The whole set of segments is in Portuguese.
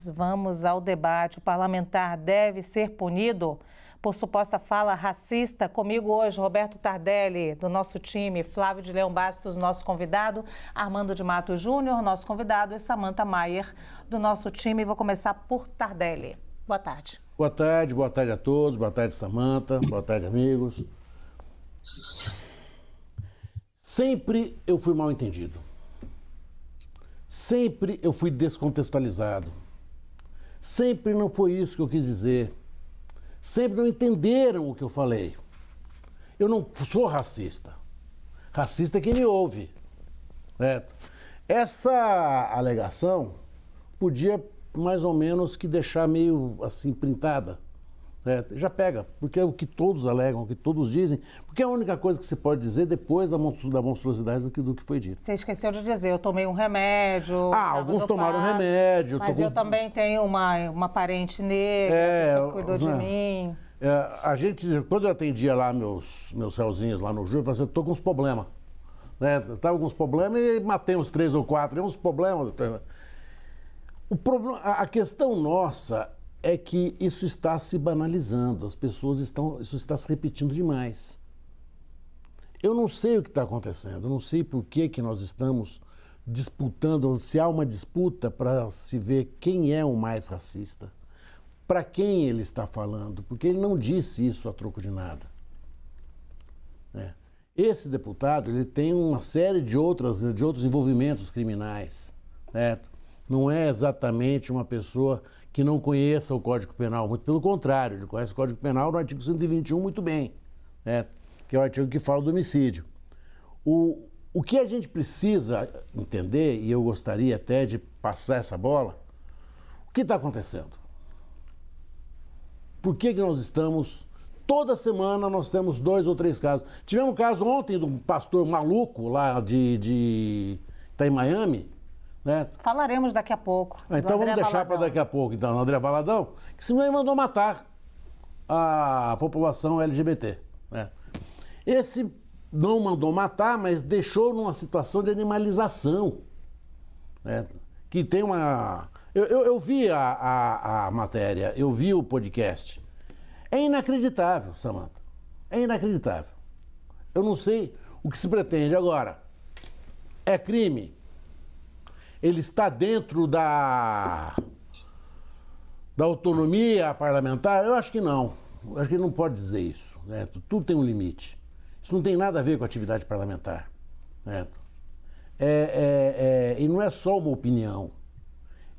Vamos ao debate. O parlamentar deve ser punido por suposta fala racista? Comigo hoje, Roberto Tardelli, do nosso time, Flávio de Leão Bastos, nosso convidado, Armando de Matos Júnior, nosso convidado, e Samantha Maier, do nosso time. Vou começar por Tardelli. Boa tarde. Boa tarde a todos, boa tarde, Samantha, boa tarde, amigos. Sempre eu fui mal entendido. Sempre eu fui descontextualizado. Sempre não foi isso que eu quis dizer. Sempre não entenderam o que eu falei. Eu não sou racista. Racista é quem me ouve. Certo? Essa alegação podia mais ou menos que deixar meio assim printada. Certo? Já pega, porque é o que todos alegam, o que todos dizem, porque é a única coisa que se pode dizer depois da monstruosidade do que foi dito. Você esqueceu de dizer, eu tomei um remédio. Alguns tomaram remédio. Mas eu também tenho uma parente negra, que só cuidou de mim. A gente, quando eu atendia lá meus réuzinhos lá no júri, eu falava assim, eu tô com uns problemas. Né? Tava com uns problemas e matei uns 3 ou 4, uns problemas. A questão nossa é que isso está se banalizando, isso está se repetindo demais. Eu não sei o que está acontecendo, eu não sei por que nós estamos disputando, se há uma disputa para se ver quem é o mais racista, para quem ele está falando, porque ele não disse isso a troco de nada. Esse deputado, ele tem uma série de outros envolvimentos criminais, certo? Não é exatamente uma pessoa que não conheça o Código Penal, muito pelo contrário, ele conhece o Código Penal no artigo 121 muito bem, né? Que é o artigo que fala do homicídio. O que a gente precisa entender, e eu gostaria até de passar essa bola, o que está acontecendo? Por que nós estamos, toda semana nós temos 2 ou 3 casos. Tivemos um caso ontem de um pastor maluco lá de Miami, né? Falaremos daqui a pouco. Então vamos deixar para daqui a pouco, então, André Valadão, que simplesmente mandou matar a população LGBT. Né? Esse não mandou matar, mas deixou numa situação de animalização. Né? Que tem uma... Eu vi a matéria, eu vi o podcast. É inacreditável, Samantha. É inacreditável. Eu não sei o que se pretende agora. É crime? Ele está dentro da autonomia parlamentar? Eu acho que não. Eu acho que ele não pode dizer isso. Né? Tudo tem um limite. Isso não tem nada a ver com a atividade parlamentar. Né? E não é só uma opinião.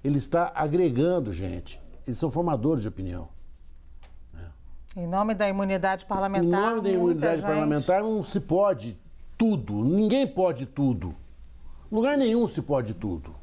Ele está agregando gente. Eles são formadores de opinião. Em nome da imunidade parlamentar. Em nome da imunidade parlamentar não se pode tudo. Ninguém pode tudo. Lugar nenhum se pode tudo.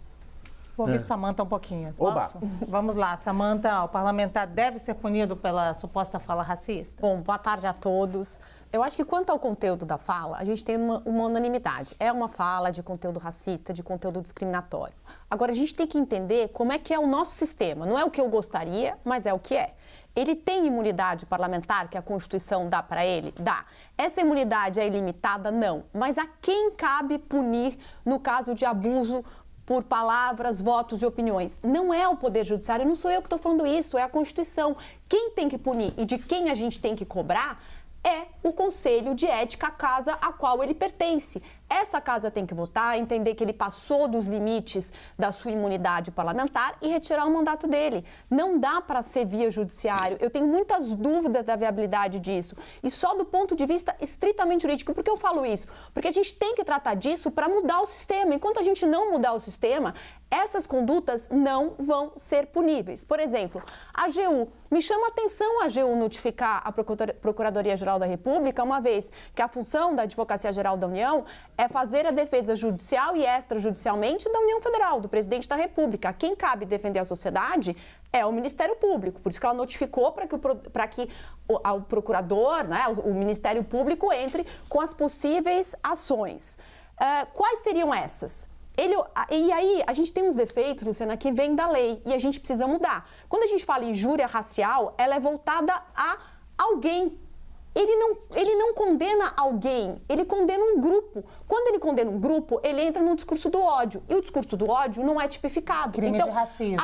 Vou ouvir Samantha um pouquinho. Oba. Posso? Vamos lá, Samantha, o parlamentar deve ser punido pela suposta fala racista? Bom, boa tarde a todos. Eu acho que quanto ao conteúdo da fala, a gente tem uma unanimidade. É uma fala de conteúdo racista, de conteúdo discriminatório. Agora, a gente tem que entender como é que é o nosso sistema. Não é o que eu gostaria, mas é o que é. Ele tem imunidade parlamentar que a Constituição dá para ele? Dá. Essa imunidade é ilimitada? Não. Mas a quem cabe punir no caso de abuso por palavras, votos e opiniões? Não é o Poder Judiciário, não sou eu que estou falando isso, é a Constituição. Quem tem que punir e de quem a gente tem que cobrar é o Conselho de Ética, a casa a qual ele pertence. Essa casa tem que votar, entender que ele passou dos limites da sua imunidade parlamentar e retirar o mandato dele. Não dá para ser via judiciário. Eu tenho muitas dúvidas da viabilidade disso. E só do ponto de vista estritamente jurídico. Por que eu falo isso? Porque a gente tem que tratar disso para mudar o sistema. Enquanto a gente não mudar o sistema, essas condutas não vão ser puníveis. Por exemplo, a AGU. Me chama a atenção a AGU notificar a Procuradoria-Geral da República, uma vez que a função da Advocacia-Geral da União é fazer a defesa judicial e extrajudicialmente da União Federal, do Presidente da República. Quem cabe defender a sociedade é o Ministério Público. Por isso que ela notificou para que o procurador, né, o Ministério Público entre com as possíveis ações. Quais seriam essas? E aí, a gente tem uns defeitos, Luciana, que vêm da lei e a gente precisa mudar. Quando a gente fala em injúria racial, ela é voltada a alguém. ele não condena alguém, ele condena um grupo. Quando ele condena um grupo, ele entra no discurso do ódio. E o discurso do ódio não é tipificado. Crime de racismo.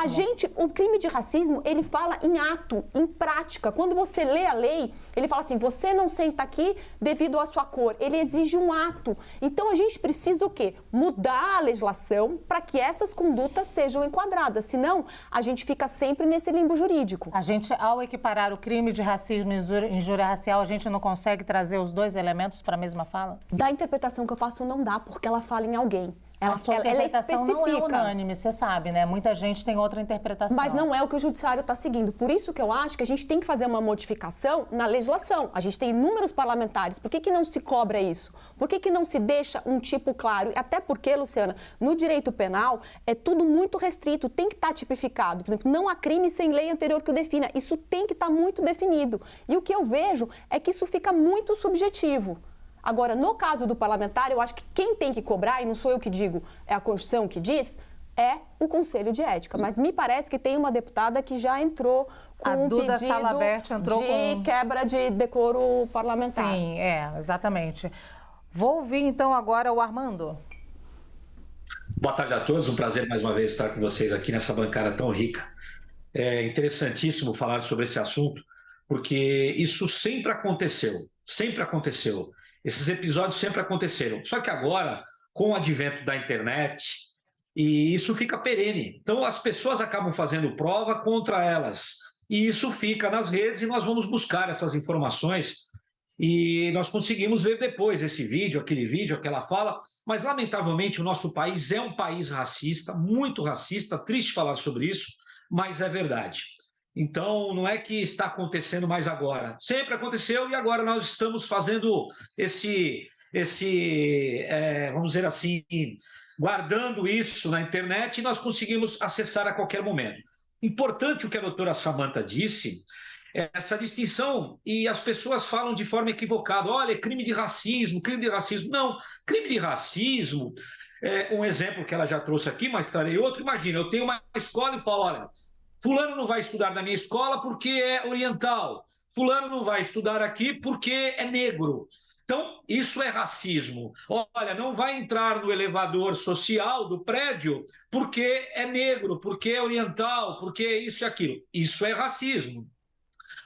O crime de racismo, ele fala em ato, em prática. Quando você lê a lei, ele fala assim, você não senta aqui devido à sua cor. Ele exige um ato. Então, a gente precisa o quê? Mudar a legislação para que essas condutas sejam enquadradas. Senão, a gente fica sempre nesse limbo jurídico. A gente, ao equiparar o crime de racismo e injúria racial, a gente não consegue trazer os dois elementos para a mesma fala? Da interpretação que eu faço não dá, porque ela fala em alguém. A sua interpretação não é unânime, você sabe, né? Muita gente tem outra interpretação. Mas não é o que o judiciário está seguindo. Por isso que eu acho que a gente tem que fazer uma modificação na legislação. A gente tem inúmeros parlamentares. Por que não se cobra isso? Por que não se deixa um tipo claro? Até porque, Luciana, no direito penal é tudo muito restrito, tem que estar tipificado. Por exemplo, não há crime sem lei anterior que o defina. Isso tem que estar muito definido. E o que eu vejo é que isso fica muito subjetivo. Agora, no caso do parlamentar, eu acho que quem tem que cobrar, e não sou eu que digo, é a Constituição que diz, é o Conselho de Ética. Mas me parece que tem uma deputada que já entrou com um pedido de quebra de decoro parlamentar. Sim, exatamente. Vou ouvir então agora o Armando. Boa tarde a todos, um prazer mais uma vez estar com vocês aqui nessa bancada tão rica. É interessantíssimo falar sobre esse assunto, porque isso sempre aconteceu, sempre aconteceu. Esses episódios sempre aconteceram, só que agora, com o advento da internet, e isso fica perene. Então, as pessoas acabam fazendo prova contra elas, e isso fica nas redes, e nós vamos buscar essas informações, e nós conseguimos ver depois esse vídeo, aquela fala, mas, lamentavelmente, o nosso país é um país racista, muito racista, triste falar sobre isso, mas é verdade. Então, não é que está acontecendo mais agora. Sempre aconteceu e agora nós estamos fazendo vamos dizer assim, guardando isso na internet e nós conseguimos acessar a qualquer momento. Importante o que a doutora Samantha disse, essa distinção, e as pessoas falam de forma equivocada. Olha, é crime de racismo, crime de racismo. Não, crime de racismo, um exemplo que ela já trouxe aqui, mas trarei outro. Imagina, eu tenho uma escola e falo, olha, fulano não vai estudar na minha escola porque é oriental. Fulano não vai estudar aqui porque é negro. Então, isso é racismo. Olha, não vai entrar no elevador social do prédio porque é negro, porque é oriental, porque é isso e aquilo. Isso é racismo.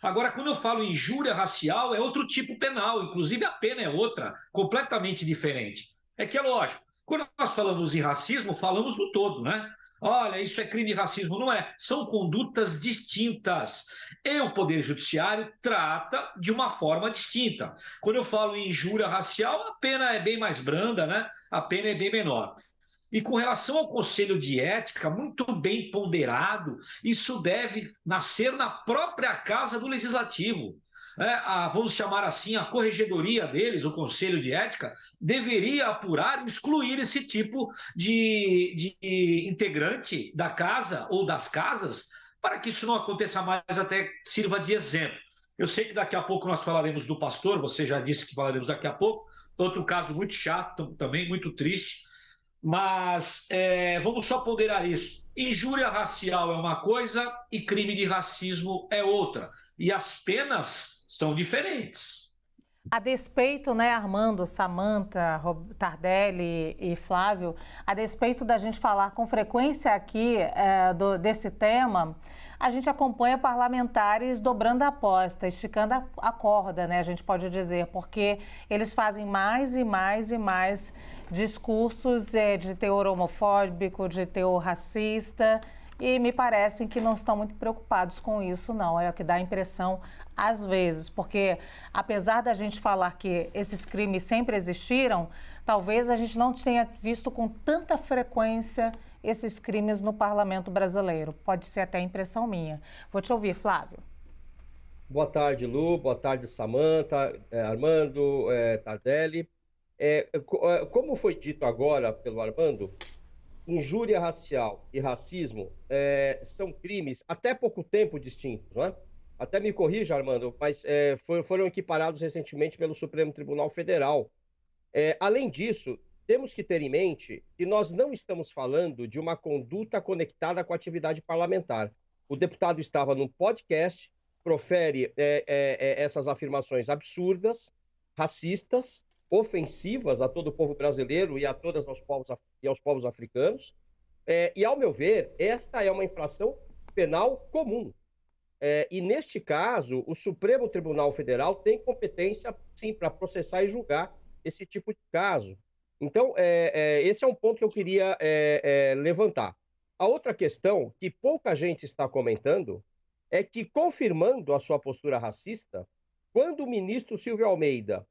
Agora, quando eu falo injúria racial, é outro tipo penal. Inclusive, a pena é outra, completamente diferente. É que é lógico, quando nós falamos em racismo, falamos no todo, né? Olha, isso é crime de racismo. Não é. São condutas distintas. E o Poder Judiciário trata de uma forma distinta. Quando eu falo em injúria racial, a pena é bem mais branda, né? A pena é bem menor. E com relação ao Conselho de Ética, muito bem ponderado, isso deve nascer na própria Casa do Legislativo. Vamos chamar assim, a corregedoria deles, o Conselho de Ética, deveria apurar e excluir esse tipo de integrante da casa ou das casas, para que isso não aconteça mais, até sirva de exemplo. Eu sei que daqui a pouco nós falaremos do pastor, você já disse que falaremos daqui a pouco, outro caso muito chato também, muito triste, mas vamos só ponderar isso. Injúria racial é uma coisa e crime de racismo é outra. E as penas são diferentes. A despeito, né, Armando, Samantha, Tardelli e Flávio, a despeito da gente falar com frequência aqui desse tema, a gente acompanha parlamentares dobrando a aposta, esticando a corda, né, a gente pode dizer, porque eles fazem mais e mais e mais discursos de teor homofóbico, de teor racista, e me parecem que não estão muito preocupados com isso, não. É o que dá a impressão às vezes, porque apesar da gente falar que esses crimes sempre existiram, talvez a gente não tenha visto com tanta frequência esses crimes no parlamento brasileiro. Pode ser até impressão minha. Vou te ouvir, Flávio. Boa tarde, Lu. Boa tarde, Samantha, Armando, Tardelli. Como foi dito agora pelo Armando, injúria racial e racismo são crimes até pouco tempo distintos, não é? Até me corrija, Armando, mas foram equiparados recentemente pelo Supremo Tribunal Federal. Além disso, temos que ter em mente que nós não estamos falando de uma conduta conectada com a atividade parlamentar. O deputado estava num podcast profere essas afirmações absurdas, racistas, ofensivas a todo o povo brasileiro e a todos os povos africanos. E, ao meu ver, esta é uma infração penal comum. E, neste caso, o Supremo Tribunal Federal tem competência, sim, para processar e julgar esse tipo de caso. Então, esse é um ponto que eu queria levantar. A outra questão, que pouca gente está comentando, é que, confirmando a sua postura racista, quando o ministro Silvio Almeida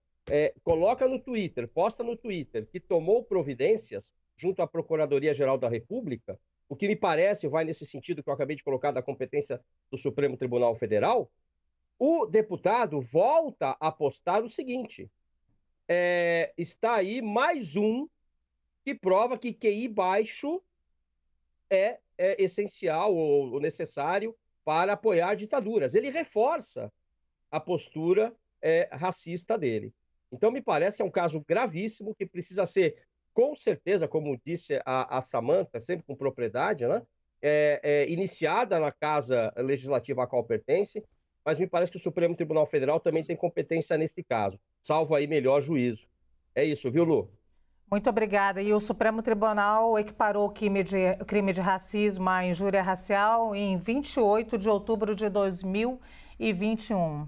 coloca no Twitter, posta no Twitter, que tomou providências junto à Procuradoria-Geral da República, o que me parece vai nesse sentido que eu acabei de colocar da competência do Supremo Tribunal Federal, o deputado volta a postar o seguinte: está aí mais um que prova que QI baixo é essencial ou necessário para apoiar ditaduras. Ele reforça a postura racista dele. Então, me parece que é um caso gravíssimo que precisa ser, com certeza, como disse a Samantha, sempre com propriedade, né? Iniciada na Casa Legislativa a qual pertence, mas me parece que o Supremo Tribunal Federal também tem competência nesse caso, salvo aí melhor juízo. É isso, viu, Lu? Muito obrigada. E o Supremo Tribunal equiparou o crime de racismo à injúria racial em 28 de outubro de 2021.